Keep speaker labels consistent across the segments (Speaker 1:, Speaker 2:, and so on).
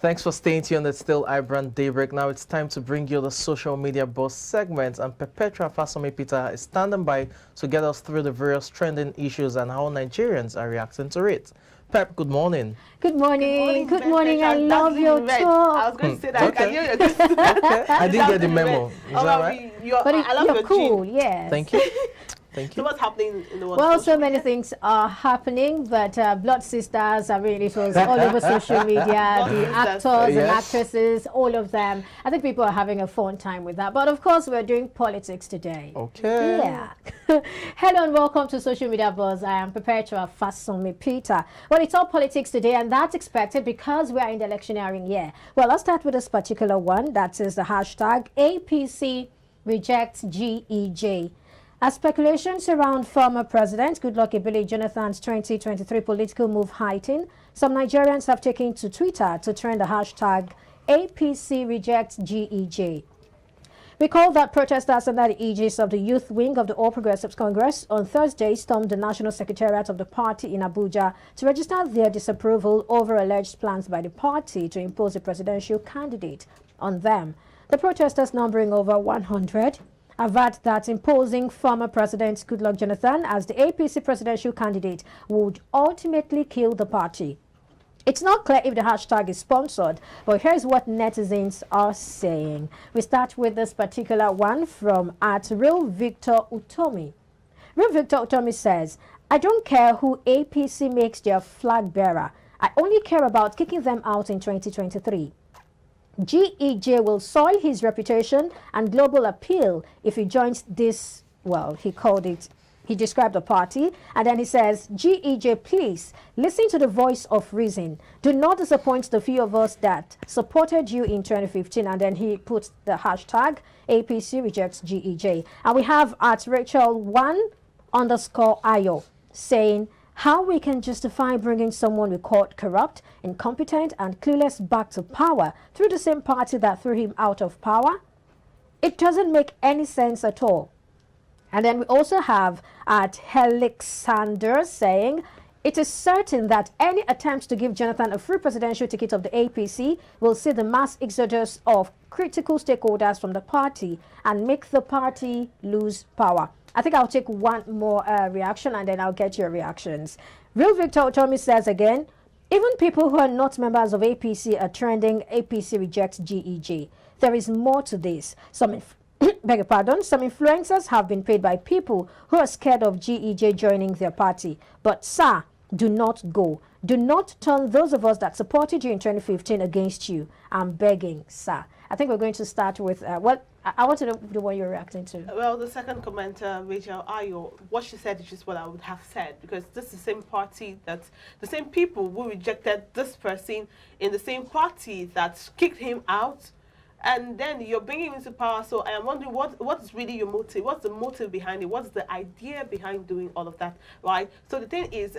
Speaker 1: Thanks for staying tuned. It's still iBrand Daybreak. Now it's time to bring you the social media buzz segment, and Perpetua Fasome Peter is standing by to get us through the various trending issues and how Nigerians are reacting to it. Pep, good morning.
Speaker 2: Good morning. Good morning. I love your talk.
Speaker 3: I was going to say that.
Speaker 1: Okay. Okay. I didn't get the memo. Is that right?
Speaker 2: But
Speaker 3: I love
Speaker 2: you're
Speaker 3: your
Speaker 2: cool,
Speaker 3: gene.
Speaker 2: yes.
Speaker 1: Thank you. Thank
Speaker 3: So
Speaker 1: you.
Speaker 3: what's happening in the world?
Speaker 2: Well,
Speaker 3: of social
Speaker 2: so many
Speaker 3: media?
Speaker 2: things are happening, but Blood Sisters, I mean, it was all over social media, the
Speaker 3: Sisters.
Speaker 2: actors and
Speaker 1: Yes.
Speaker 2: actresses, all of them. I think people are having a fun time with that. But of course, we're doing politics today.
Speaker 1: Okay.
Speaker 2: Yeah. Hello and welcome to Social Media Buzz. I am Perpetua Fasome Peter. Well, it's all politics today, and that's expected because we are in the electioneering year. Well, I'll start with this particular one. That is the hashtag APC rejects GEJ. As speculations around former President Goodluck Jonathan's 2023 political move heighten, some Nigerians have taken to Twitter to trend the hashtag APC rejects GEJ. Recall that protesters under the aegis of the youth wing of the All Progressives Congress on Thursday stormed the National Secretariat of the party in Abuja to register their disapproval over alleged plans by the party to impose a presidential candidate on them. The protesters, numbering over 100, averred that imposing former President Goodluck Jonathan as the APC presidential candidate would ultimately kill the party. It's not clear if the hashtag is sponsored, but here's what netizens are saying. We start with this particular one from @RealVictorUtomi. Real Victor Utomi says, I don't care who APC makes their flag bearer. I only care about kicking them out in 2023. GEJ will soil his reputation and global appeal if he joins this, well, he described the party, and then he says, GEJ, please listen to the voice of reason. Do not disappoint the few of us that supported you in 2015. And then he puts the hashtag APC rejects GEJ. And we have @Rachel1_Ayo saying, how we can justify bringing someone we called corrupt, incompetent, and clueless back to power through the same party that threw him out of power? It doesn't make any sense at all. And then we also have @Helixander saying, it is certain that any attempt to give Jonathan a free presidential ticket of the APC will see the mass exodus of critical stakeholders from the party and make the party lose power. I think I'll take one more reaction and then I'll get your reactions. Real Victor Otomi says again, even people who are not members of APC are trending APC rejects GEJ. There is more to this. Some influencers have been paid by people who are scared of GEJ joining their party. But sir, do not go. Do not turn those of us that supported you in 2015 against you. I'm begging, sir. I think we're going to start with, I want to know the one you're reacting to.
Speaker 3: Well, the second commenter, Rachel Ayo, what she said is just what I would have said, because this is the same party the same people who rejected this person in the same party that kicked him out, and then you're bringing him into power. So I am wondering what is really your motive? What's the motive behind it? What's the idea behind doing all of that, right? So the thing is,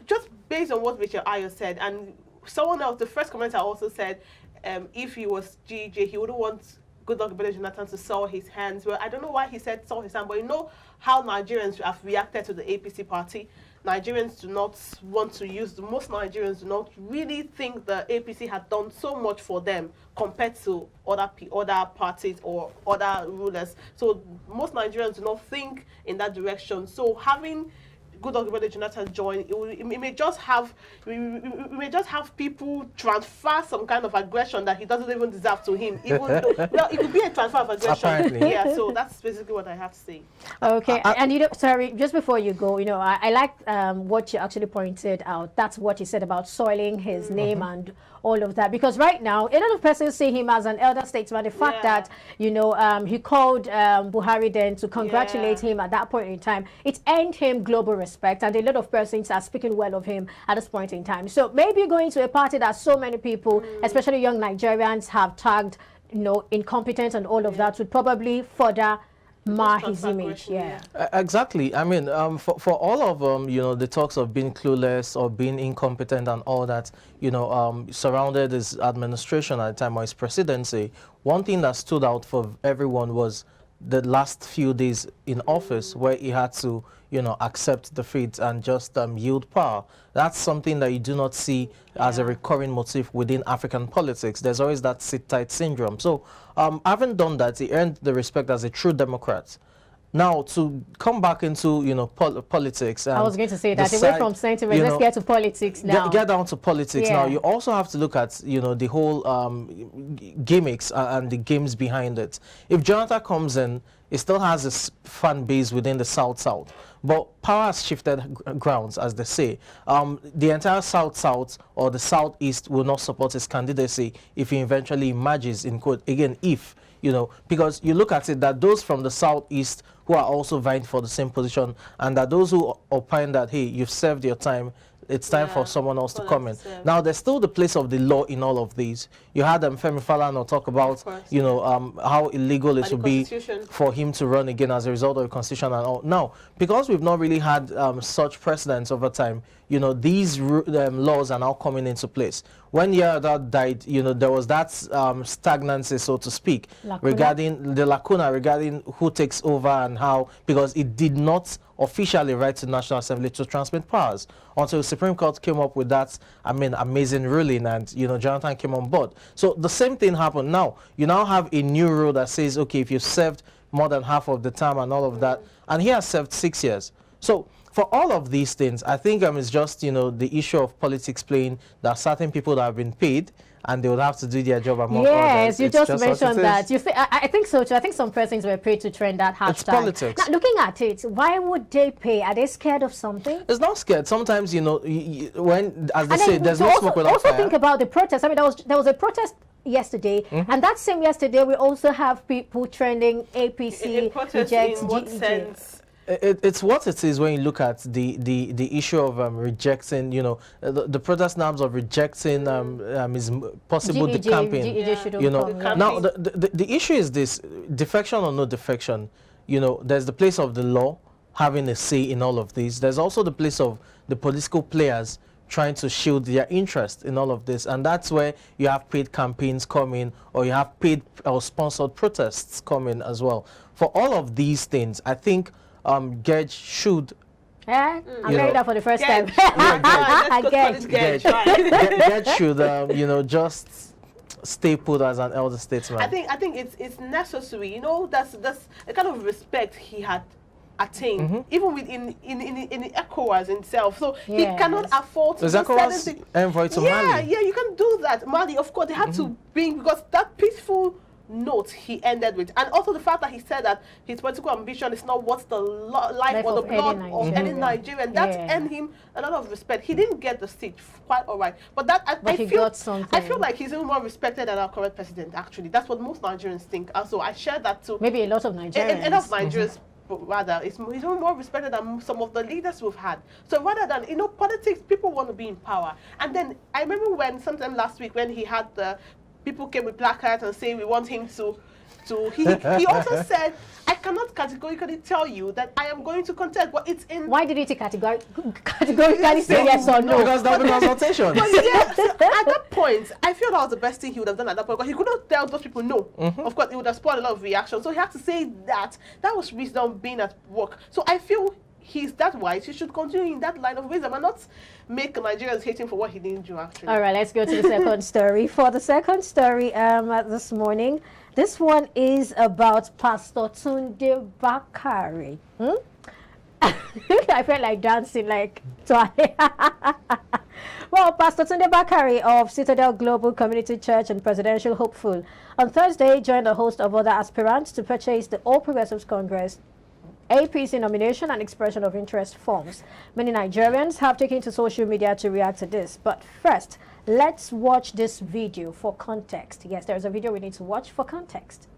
Speaker 3: just based on what Rachel Ayo said, and someone else, the first commenter also said, if he was GJ, he wouldn't want Goodluck Jonathan to soil his hands. Well, I don't know why he said soil his hands, but you know how Nigerians have reacted to the APC party. Nigerians do not want to use, most Nigerians do not really think the APC had done so much for them compared to other parties or other rulers. So most Nigerians do not think in that direction. So having Goodluck Jonathan join, we may just have people transfer some kind of aggression that he doesn't even deserve to him. Even though, well, it could be a transfer of aggression.
Speaker 1: Apparently.
Speaker 3: Yeah. So that's basically what I have to say.
Speaker 2: Okay, and you know, sorry, just before you go, you know, I like what you actually pointed out. That's what you said about soiling his name and all of that, because right now a lot of persons see him as an elder statesman. The fact that, you know, he called Buhari then to congratulate him at that point in time, it earned him global respect, and a lot of persons are speaking well of him at this point in time. So maybe going to a party that so many people, especially young Nigerians, have tagged, you know, incompetent and all of that, would probably further mar his image.
Speaker 1: Exactly. I mean, for all of you know, the talks of being clueless or being incompetent and all that, you know, surrounded his administration at the time or his presidency, one thing that stood out for everyone was the last few days in office, where he had to, accept defeat and just yield power. That's something that you do not see as a recurring motif within African politics. There's always that sit-tight syndrome. So having done that, he earned the respect as a true Democrat. Now, to come back into, politics. And
Speaker 2: I was going to say that. Away from sentiment, let's get to politics now.
Speaker 1: Get down to politics now. You also have to look at, the whole gimmicks and the games behind it. If Jonathan comes in, it still has a fan base within the South-South. But power has shifted grounds, as they say. The entire South-South or the Southeast will not support his candidacy if he eventually emerges, in quote, again, if, because you look at it that those from the Southeast who are also vying for the same position, and that those who opine that, hey, you've served your time, it's time for someone else to come in. Now, there's still the place of the law in all of these. You had Femi Falana talk about, how illegal it would be for him to run again as a result of the Constitution and all. Now, because we've not really had such precedents over time, these laws are now coming into place. When Yar'Adua died, there was that stagnancy, so to speak, regarding the lacuna, regarding who takes over and how, because it did not officially write to the National Assembly to transmit powers until the Supreme Court came up with that, amazing ruling, and, Jonathan came on board. So the same thing happened now. You now have a new rule that says, okay, if you've served more than half of the time and all of that, and he has served 6 years. So for all of these things, I think it's just, the issue of politics playing that certain people that have been paid and they would have to do their job among others.
Speaker 2: Yes, you just mentioned that. You think, I think so too. I think some persons were paid to trend that hashtag.
Speaker 1: It's politics.
Speaker 2: Now, looking at it, why would they pay? Are they scared of something?
Speaker 1: It's not scared. Sometimes, when, as they say, there's no smoke without fire.
Speaker 2: Also think about the protest. I mean, there was a protest yesterday, and that same yesterday, we also have people trending APC rejects
Speaker 3: in what sense?
Speaker 1: It's what it is when you look at the issue of rejecting, the protest norms of rejecting is possible the campaign. Now the issue is this: defection or no defection. There's the place of the law having a say in all of this. There's also the place of the political players trying to shield their interest in all of this, and that's where you have paid campaigns coming, or you have paid or sponsored protests coming as well. For all of these things, I think Gage should.
Speaker 2: I'm hearing that for the first time.
Speaker 1: Gage should, just stay put as an elder statesman.
Speaker 3: I think it's necessary. That's a kind of respect he had attained, even within in ECOWAS himself. So he cannot afford to do certain
Speaker 1: envoy to Mali.
Speaker 3: Yeah, you can do that. Mali, of course, they had to bring, because that peaceful note he ended with, and also the fact that he said that his political ambition is not what's the life or the blood of any Nigerian. That earned him a lot of respect. He didn't get the seat, quite all right, but I feel like he's even more respected than our current president. Actually, that's what most Nigerians think. Also, I share that too.
Speaker 2: Maybe a lot of Nigerians.
Speaker 3: Enough Nigerians. But rather, he's even more respected than some of the leaders we've had. So rather than, politics, people want to be in power. And then I remember when sometime last week when he had the people came with placards and saying we want him to he also said, I cannot categorically tell you that I am going to contest, but it's in...
Speaker 2: Why did he categorically say yes or no?
Speaker 1: Because that was consultation.
Speaker 3: But yeah, so at that point, I feel that was the best thing he would have done at that point, because he could not tell those people no. Of course, it would have spawned a lot of reaction. So he had to say that. That was wisdom being at work. So I feel he's that wise. He should continue in that line of wisdom and not make Nigerians hate him for what he didn't do, actually. All
Speaker 2: right, let's go to the second story. For the second story this morning, this one is about Pastor Tunde Bakare. I felt like dancing like Well, Pastor Tunde Bakare of Citadel Global Community Church and Presidential Hopeful on Thursday joined a host of other aspirants to purchase the All Progressives Congress APC nomination and expression of interest forms. Many Nigerians have taken to social media to react to this. But first, let's watch this video for context. Yes, there's a video we need to watch for context.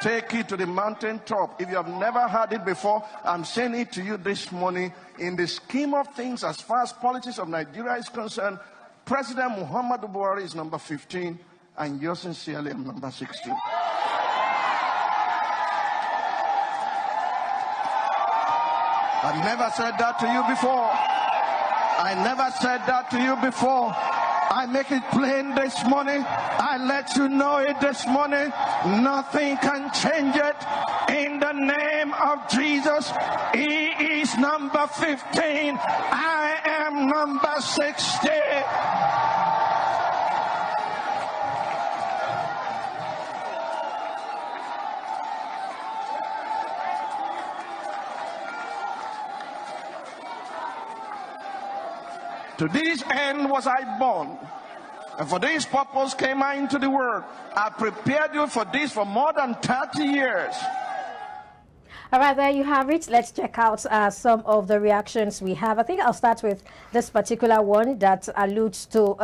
Speaker 4: Take it to the mountaintop. If you have never heard it before, I'm saying it to you this morning. In the scheme of things, as far as politics of Nigeria is concerned, President Muhammadu Buhari is number 15, and yours sincerely, I'm number 16. I never said that to you before. I never said that to you before. I make it plain this morning. I let you know it this morning. Nothing can change it. In the name of Jesus, he is number 15. I am number 60. To this end was I born, and for this purpose came I into the world. I prepared you for this for more than 30 years.
Speaker 2: All right, there you have it. Let's check out some of the reactions we have. I think I'll start with this particular one that alludes to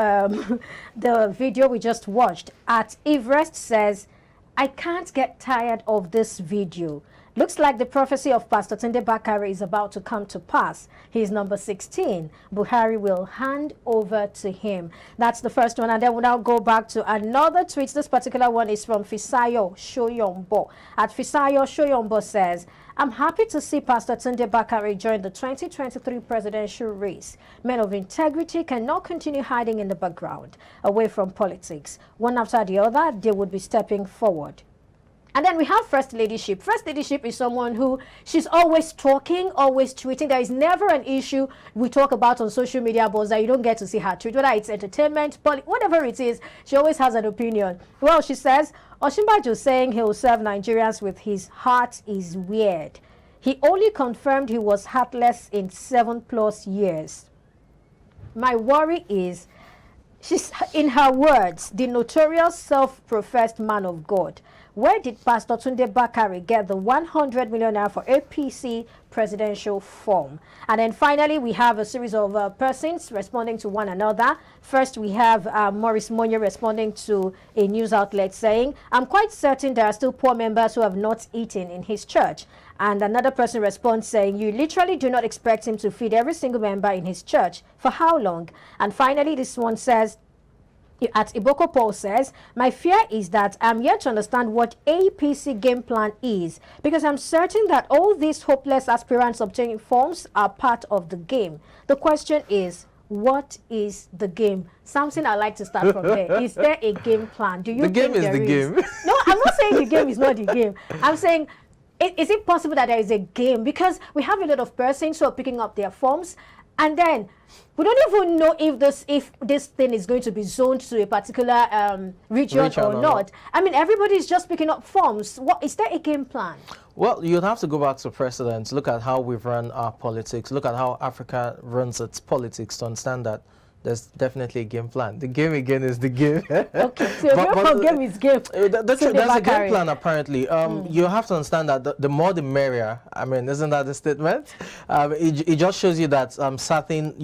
Speaker 2: the video we just watched. At Everest says, I can't get tired of this video. Looks like the prophecy of Pastor Tunde Bakare is about to come to pass. He's number 16. Buhari will hand over to him. That's the first one. And then we'll now go back to another tweet. This particular one is from Fisayo Shoyombo. At Fisayo Shoyombo says, I'm happy to see Pastor Tunde Bakare join the 2023 presidential race. Men of integrity cannot continue hiding in the background, away from politics. One after the other, they would be stepping forward. And then we have First Ladyship. First Ladyship is someone who, she's always talking, always tweeting. There is never an issue we talk about on social media, but that you don't get to see her tweet, whether it's entertainment, whatever it is, she always has an opinion. Well, she says, Osinbajo saying he will serve Nigerians with his heart is weird. He only confirmed he was heartless in 7+ years. My worry is, she's, in her words, the notorious self-professed man of God. Where did Pastor Tunde Bakare get the 100 million naira for APC presidential form? And then finally, we have a series of persons responding to one another. First, we have Maurice Monye responding to a news outlet saying, I'm quite certain there are still poor members who have not eaten in his church. And another person responds saying, you literally do not expect him to feed every single member in his church. For how long? And finally, this one says, at Iboko Paul says, my fear is that I'm yet to understand what APC game plan is, because I'm certain that all these hopeless aspirants obtaining forms are part of the game. The question is, what is the game? Something I'd like to start from there. Is there a game plan? Do you
Speaker 1: The game
Speaker 2: think
Speaker 1: is the game.
Speaker 2: No, I'm not saying the game is not the game. I'm saying, is it possible that there is a game? Because we have a lot of persons who are picking up their forms, and then we don't even know if this thing is going to be zoned to a particular region or not. I mean, everybody is just picking up forms. What is there a game plan?
Speaker 1: Well, you'd have to go back to precedents. Look at how we've run our politics. Look at how Africa runs its politics to understand that there's definitely a game plan. The game again is the game.
Speaker 2: Okay, so your game is game.
Speaker 1: There's a game plan apparently. You have to understand that the more the merrier. I mean, isn't that the statement? It just shows you that certain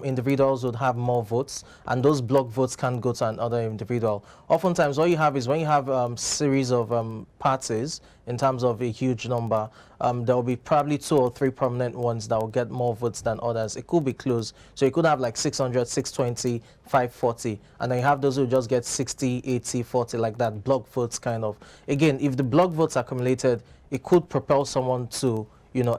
Speaker 1: individuals would have more votes, and those block votes can't go to another individual. Oftentimes, what you have is when you have series of parties in terms of a huge number, there will be probably 2 or 3 prominent ones that will get more votes than others. It could be close. So you could have like 600, 620, 540, and then you have those who just get 60, 80, 40, like that, block votes kind of. Again, if the block votes accumulated, it could propel someone to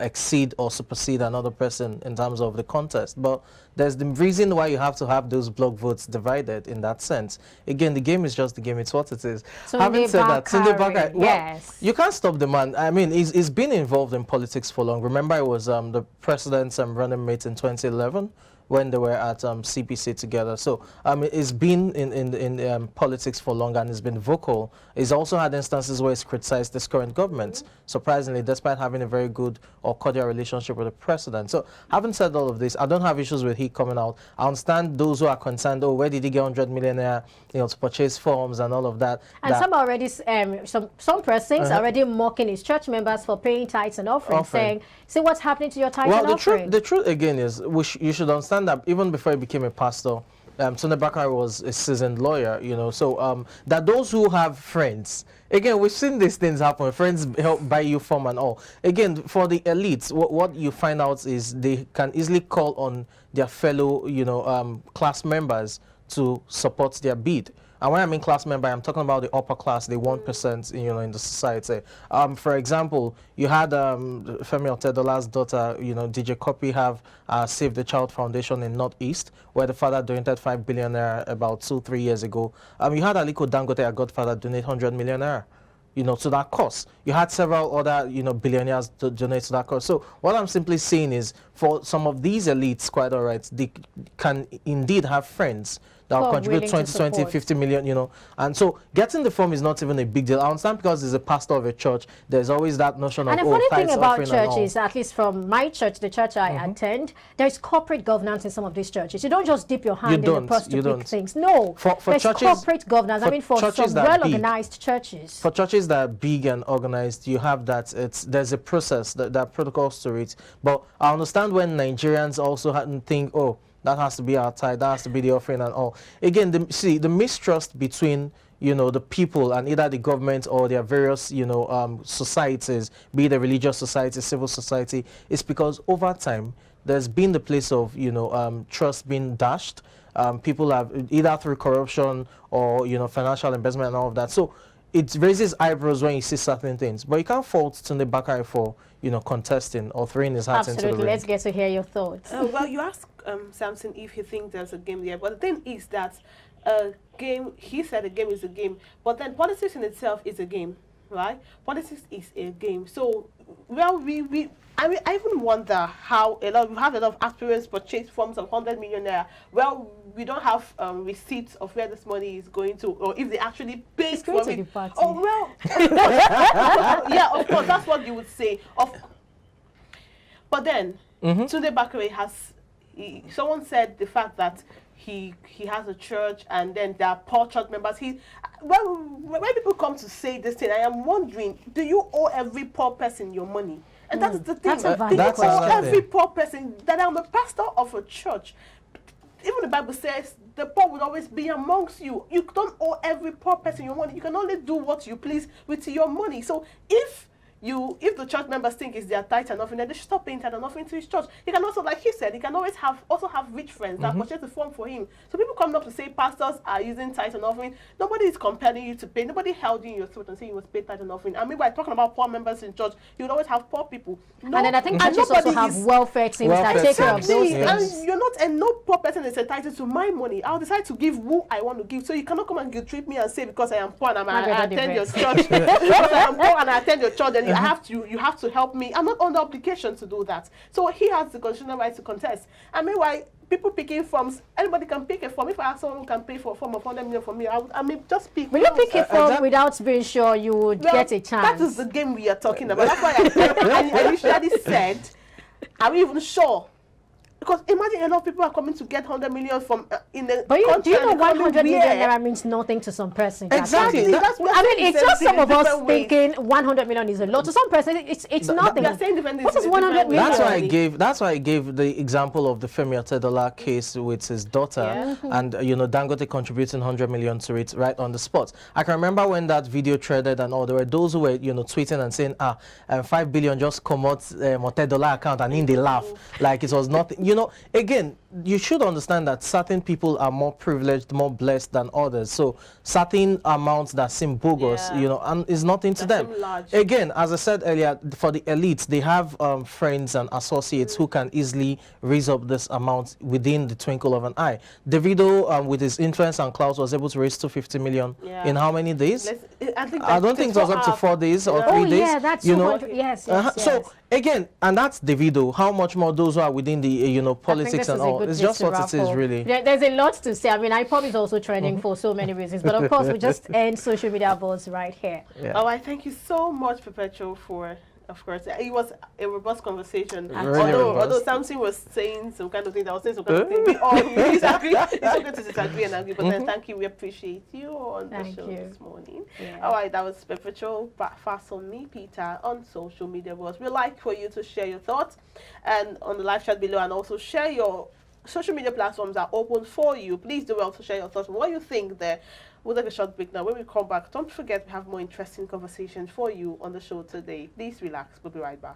Speaker 1: exceed or supersede another person in terms of the contest. But there's the reason why you have to have those block votes divided in that sense. Again, the game is just the game. It's what it is. Having said that, Tunde Bakare, well, you can't stop the man. I mean, he's been involved in politics for long. Remember, it was the president's running mate in 2011. When they were at CPC together. So it's been in politics for long and it's been vocal. He's also had instances where he's criticized this current government, surprisingly, despite having a very good or cordial relationship with the president. So having said all of this, I don't have issues with he coming out. I understand those who are concerned, oh, where did he get 100 million to purchase forms and all of that.
Speaker 2: And some already, some persons already mocking his church members for paying tithes and offerings, saying, see what's happening to your tithes and offerings.
Speaker 1: The truth again is, you should understand that even before he became a pastor, Tunde Bakare was a seasoned lawyer, so that those who have friends, again, we've seen these things happen, friends help buy you form and all. Again, for the elites, what you find out is they can easily call on their fellow, class members to support their bid. And when I mean class member, I'm talking about the upper class, the 1%, in the society. For example, you had Femi Otedola's daughter, DJ Copy have Save the Child Foundation in Northeast, where the father donated 5 billion naira about 2-3 years ago. You had Aliko Dangote, a godfather, donate 100 million naira. To that cause. You had several other, billionaires to donate to that cause. So what I'm simply saying is, for some of these elites, quite all right, they can indeed have friends that will contribute 20, 50 million, And so getting the form is not even a big deal. I understand because he's a pastor of a church, there's always that notion of,
Speaker 2: and the funny thing about churches, at least from my church, the church I attend, there's corporate governance in some of these churches. You don't just dip your hand in the purse to pick things. No, there's corporate governance. I mean, for some well-organized churches.
Speaker 1: For churches that are big and organized, you have that. There's a process, that protocols to it. But I understand when Nigerians also think, oh, that has to be our tithe, that has to be the offering and all. Again, the mistrust between, the people and either the government or their various, societies, be it a religious society, civil society, is because over time, there's been the place of, trust being dashed. People have, either through corruption or, financial investment and all of that. So it raises eyebrows when you see certain things. But you can't fault Tunde Bakare for, contesting or throwing his hat into the ring.
Speaker 2: Let's get to hear your thoughts.
Speaker 3: Well, you asked Samson if he thinks there's a game there. But the thing is that a game, he said a game is a game. But then politics in itself is a game, right? Politics is a game. So, well, I even wonder how we have a lot of aspirants purchase forms of 100 million naira. Well, we don't have receipts of where this money is going to, or if they actually paid for it. Oh, well, yeah, of course, that's what you would say. But then, Tunde Bakare has, someone said the fact that he has a church and then there are poor church members. When people come to say this thing, I am wondering, do you owe every poor person your money? And that's the thing. Do you owe every poor person? That I'm a pastor of a church. Even the Bible says the poor will always be amongst you. You don't owe every poor person your money. You can only do what you please with your money. So if the church members think it's their tithe and offering, then they should stop paying tithe and offering to his church. He can also, like he said, he can always have rich friends that purchase the form for him. So people coming up to say pastors are using tithe and offering. Nobody is compelling you to pay. Nobody held you in your throat and saying you must pay tithe and offering. I mean, by talking about poor members in church, you would always have poor people. No,
Speaker 2: and then I think churches also have welfare teams that take care of those things.
Speaker 3: And you're not, and no poor person is entitled to my money. I'll decide to give who I want to give. So you cannot come and guilt trip me and say because I am poor and I attend your church, because I am poor and I attend your church, then you have to help me. I'm not under obligation to do that. So he has the constitutional right to contest. And meanwhile, people picking forms, anybody can pick a form. If I ask someone who can pay for a form of 100 million for me, I mean, just pick.
Speaker 2: Will you pick a form without being sure you would get a chance?
Speaker 3: That is the game we are talking about. That's why I initially said, are we even sure? Because imagine a lot of people are coming to get 100 million from in the
Speaker 2: But do you know 100 million naira means nothing to some person?
Speaker 1: Exactly.
Speaker 2: I mean, it's just some of us thinking 100 million is a lot. To some person, it's nothing. What is 100 million?
Speaker 1: That's why I gave the example of the Femi Otedola case with his daughter, and Dangote contributing 100 million to it right on the spot. I can remember when that video threaded and all. There were those who were tweeting and saying, 5 billion just come out Otedola account, and in they laugh like it was nothing. Again, you should understand that certain people are more privileged, more blessed than others. So certain amounts that seem bogus, and is nothing to them. Again, as I said earlier, for the elites, they have friends and associates who can easily raise up this amount within the twinkle of an eye. Davido, with his influence and clout, was able to raise 250 million in how many days? I don't think it was up to 4 days or 3 days.
Speaker 2: Yeah, that's 200. Yes.
Speaker 1: So again, and that's Davido. How much more those who are within the politics and all? It's just what it is, really.
Speaker 2: There's a lot to say. I mean, iPop is also trending for so many reasons, but of course, we just end social media buzz right here.
Speaker 3: Oh, I thank you so much, Perpetual, for. Of course, it was a robust conversation.
Speaker 1: Really
Speaker 3: although Samson was saying some kind of things, I was saying some kind of things. We all disagree. It's okay to disagree and agree, but then thank you. We appreciate you on the show this morning. All right, that was Perpetual Fasomi Peter on social media. We'd like for you to share your thoughts and on the live chat below, and also share your social media platforms are open for you. Please do well to share your thoughts on what you think there. We'll take a short break now. When we come back, don't forget we have more interesting conversations for you on the show today. Please relax. We'll be right back.